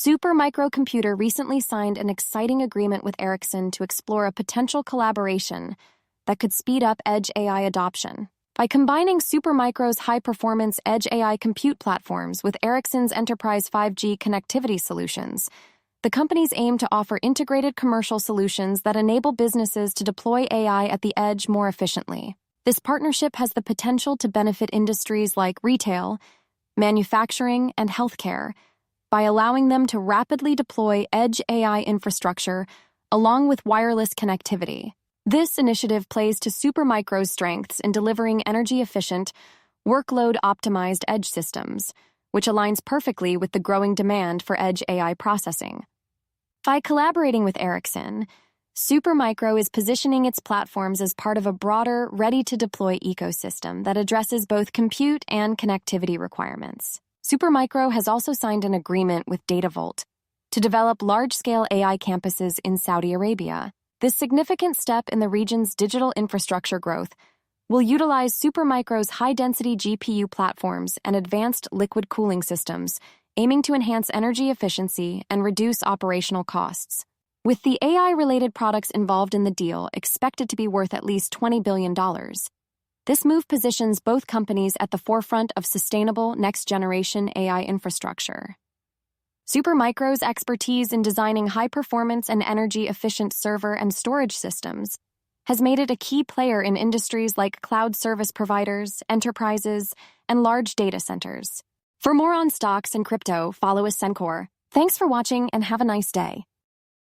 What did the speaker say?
Supermicro recently signed an exciting agreement with Ericsson to explore a potential collaboration that could speed up edge AI adoption. By combining Supermicro's high-performance edge AI compute platforms with Ericsson's enterprise 5G connectivity solutions, the companies aim to offer integrated commercial solutions that enable businesses to deploy AI at the edge more efficiently. This partnership has the potential to benefit industries like retail, manufacturing, and healthcare by allowing them to rapidly deploy edge AI infrastructure along with wireless connectivity. This initiative plays to Supermicro's strengths in delivering energy-efficient, workload-optimized edge systems, which aligns perfectly with the growing demand for edge AI processing. By collaborating with Ericsson, Supermicro is positioning its platforms as part of a broader, ready-to-deploy ecosystem that addresses both compute and connectivity requirements. Supermicro has also signed an agreement with DataVolt to develop large-scale AI campuses in Saudi Arabia. This significant step in the region's digital infrastructure growth will utilize Supermicro's high-density GPU platforms and advanced liquid cooling systems, aiming to enhance energy efficiency and reduce operational costs. With the AI-related products involved in the deal expected to be worth at least $20 billion, this move positions both companies at the forefront of sustainable next-generation AI infrastructure. Supermicro's expertise in designing high-performance and energy-efficient server and storage systems has made it a key player in industries like cloud service providers, enterprises, and large data centers. For more on stocks and crypto, follow Ascencore. Thanks for watching and have a nice day.